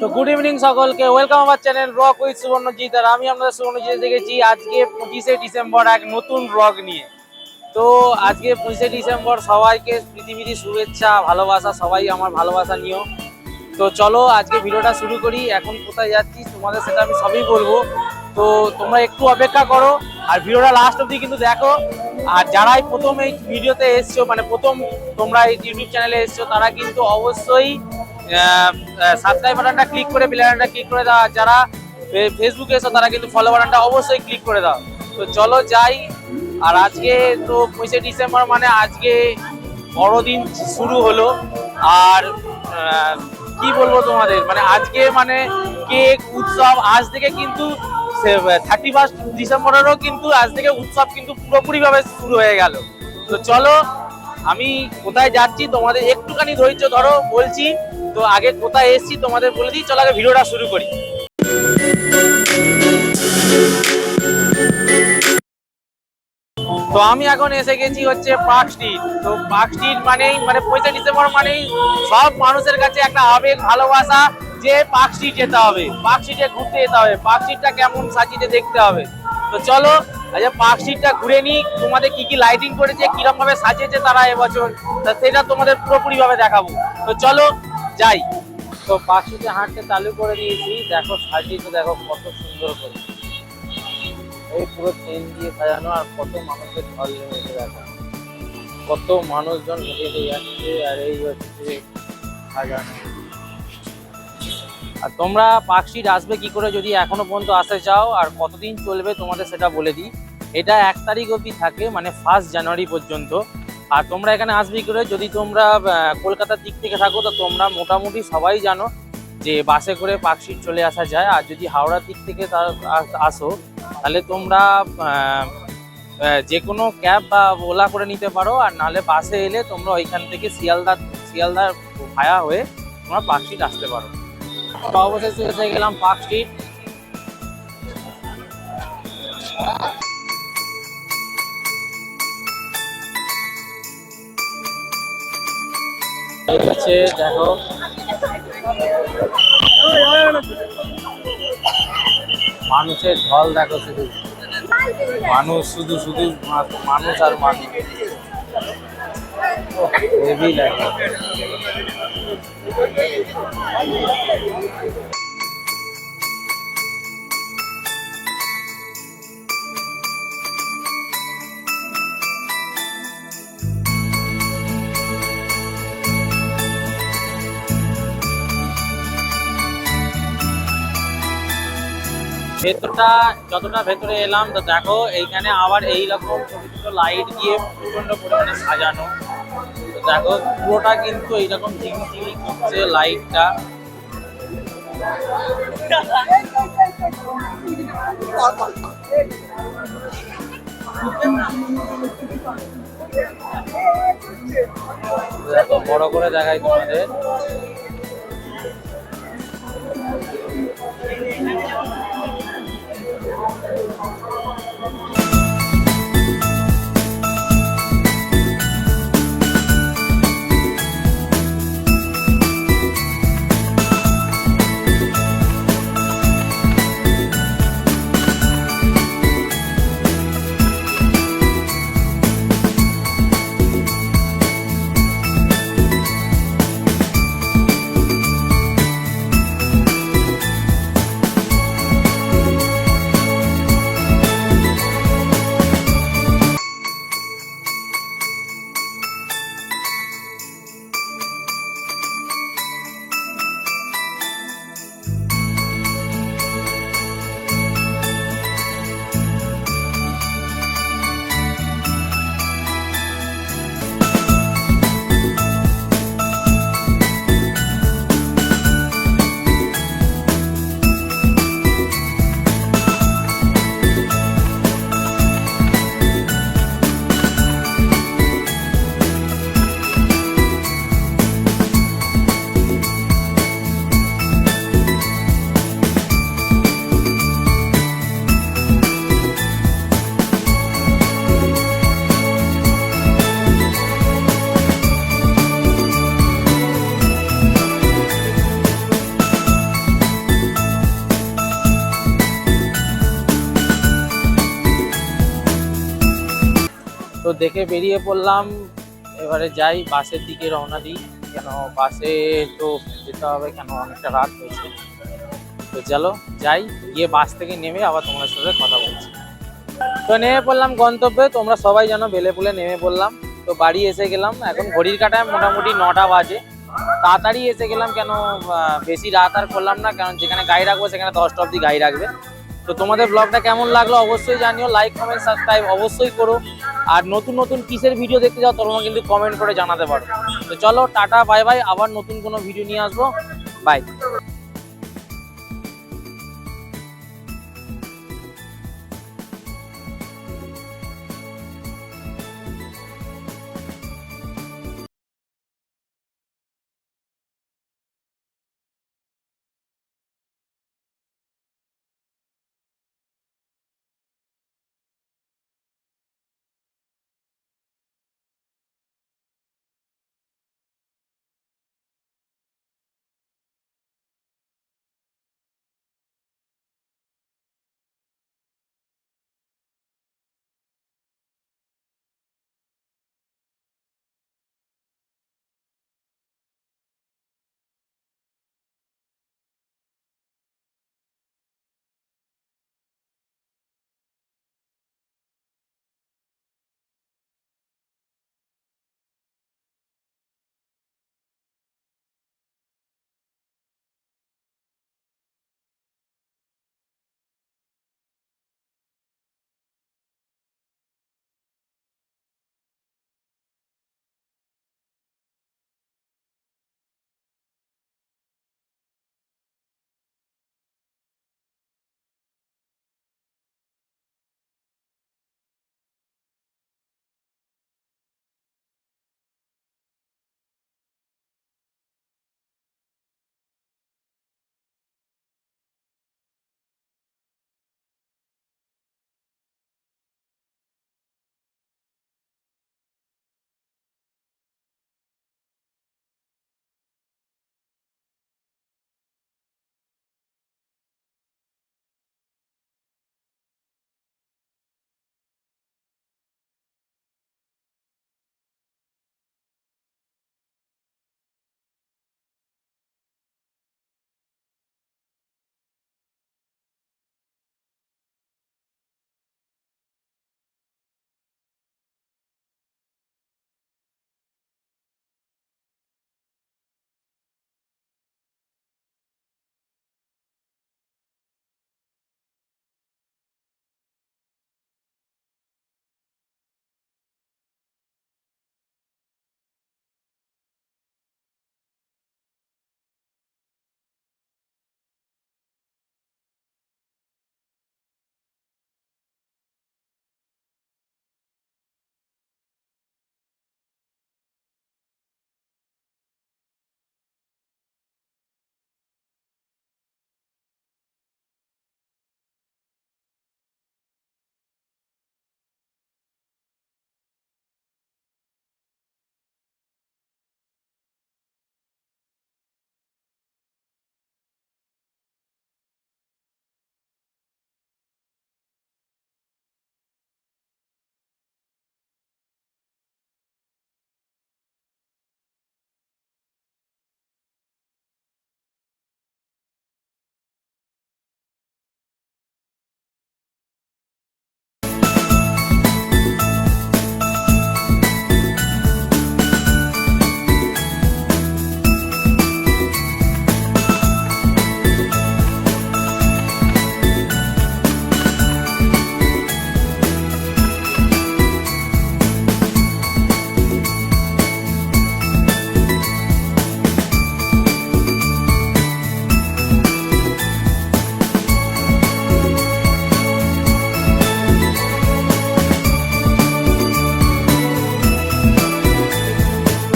তো good evening সকলকে, welcome আমার চ্যানেল ব্লগ উইথ সুবর্ণজিৎ। আর আমি আপনাদের সুবর্ণজিৎ দেখেছি আজকে 25শে ডিসেম্বর এক নতুন ব্লগ নিয়ে। তো আজকে 25শে ডিসেম্বর, সবাইকে পৃথিবীর শুভেচ্ছা ভালোবাসা, সবাই আমার ভালোবাসা নিও। তো চলো আজকে ভিডিওটা শুরু করি। এখন কোথায় যাচ্ছি তোমাদের সেটা আমি সবই বলবো, তো তোমরা একটু অপেক্ষা করো আর ভিডিওটা লাস্ট অবধি কিন্তু দেখো। আর যারাই প্রথম এই ভিডিওতে এসছো, মানে প্রথম তোমরা এই ইউটিউব চ্যানেলে এসছো, তারা কিন্তু অবশ্যই সাবস্ক্রাইব বাটনটা ক্লিক করে বেল আইকনটা ক্লিক করে দাও। যারা ফেসবুকে এসো তারা কিন্তু ফলো বাটনটা অবশ্যই ক্লিক করে দাও। তো চলো যাই। আর আজকে তো 25শে ডিসেম্বর, মানে আজকে বড়দিন শুরু হলো। আর কি বলবো তোমাদের, মানে আজকে মানে কেক উৎসব আজ থেকে কিন্তু 31 ডিসেম্বরেরও কিন্তু আজ থেকে উৎসব কিন্তু পুরোপুরি ভাবে শুরু হয়ে গেল। তো চলো আমি কোথায় যাচ্ছি তোমাদের একটুখানি ধৈর্য ধরো, বলছি। তো আগে কোথায় এসেছি তোমাদের বলে দিই, চলো আগে ভিডিওটা শুরু করি। তো আমি এখন এসে গেছি হচ্ছে পার্ক স্ট্রিট। তো পার্ক স্ট্রিট মানেই মানে 25শে ডিসেম্বর মানেই সব মানুষের কাছে একটা আবেগ ভালোবাসা যে পার্ক স্ট্রিট যেতে হবে, পার্ক স্ট্রিটে ঘুরতে যেতে হবে, পার্ক স্ট্রিটটা কেমন সাজিয়ে দেখতে হবে। তো চলো আচ্ছা পার্ক স্ট্রিটটা ঘুরে নিই, তোমাদের কি কি লাইটিং করেছে, কিরকম ভাবে সাজিয়েছে তারা এবছর, সেটা তোমাদের পুরোপুরি ভাবে দেখাবো। তো চলো যাই। তো পার্ক স্ট্রিটে হাঁটতে চালু করে দিয়েছি, দেখো সাজিয়েছে, দেখো কত সুন্দর করে, এই পুরো চেন দিয়ে সাজানো। আর কত মানুষের ঢল নেমেছে, দেখো কত মানুষজন হেঁটে যাচ্ছে। আর এই হচ্ছে সাজানো। আর তোমরা পার্ক স্ট্রিট আসবে কি করে যদি এখনো পর্যন্ত আসতে চাও, আর কতদিন চলবে তোমাদের সেটা বলে দিই। এটা 1 তারিখ অবধি থাকে, মানে 1 জানুয়ারি পর্যন্ত। আর তোমরা এখানে আসবে কি করে, যদি তোমরা কলকাতার দিক থেকে থাকো তো তোমরা মোটামুটি সবাই জানো যে বাসে করে পার্ক স্ট্রিট চলে আসা যায়। আর যদি হাওড়ার দিক থেকে আসো তাহলে তোমরা যে কোনো ক্যাব বা ওলা করে নিতে পারো। আর নাহলে বাসে এলে তোমরা ওইখান থেকে শিয়ালদা ভায়া হয়ে তোমরা পার্ক স্ট্রিট আসতে পারো। তো অবশেষে এসে গেলাম পার্ক স্ট্রিট। এই হচ্ছে দেখো মানুষের ঢল, দেখো শুধু মানুষ, শুধু শুধু মানুষ আর মানুষ, হেভি লাগে। ভেতরটা যতটা ভেতরে এলাম তো দেখো এইখানে আবার এইরকম ছোট ছোট লাইট দিয়ে প্রচন্ড পরিমাণে সাজানো। তো দেখো পুরোটা কিন্তু এইরকম ঝিকঝিকি করছে লাইটটা। দেখো বড় করে দেখাই তোমাদের। তো দেখে বেরিয়ে পড়লাম, এবারে যাই বাসের দিকে রওনা দিই, কেন বাসে তো যেতে হবে, কেন অনেকটা রাত হয়েছে। তো চলো যাই, গিয়ে বাস থেকে নেমে আবার তোমাদের সাথে কথা বলছি। তো নেমে পড়লাম গন্তব্যে, তোমরা সবাই জানো বেলেপুলে নেমে পড়লাম। তো বাড়ি এসে গেলাম, এখন ঘড়ির কাঁটায় মোটামুটি 9টা বাজে। তাড়াতাড়ি এসে গেলাম, কেন বেশি রাত আর করলাম না, কারণ যেখানে গাড়ি রাখবো সেখানে 10টা অবধি গাড়ি রাখবে। তো তোমাদের ব্লগটা কেমন লাগলো অবশ্যই জানিও, লাইক কমেন্ট সাবস্ক্রাইব অবশ্যই করো। আর নতুন নতুন কিসের ভিডিও দেখতে যাও তোমরা কিন্তু কমেন্ট করে জানাতে পারো। তো চলো টাটা বাই বাই, আবার নতুন কোনো ভিডিও নিয়ে আসবো, বাই।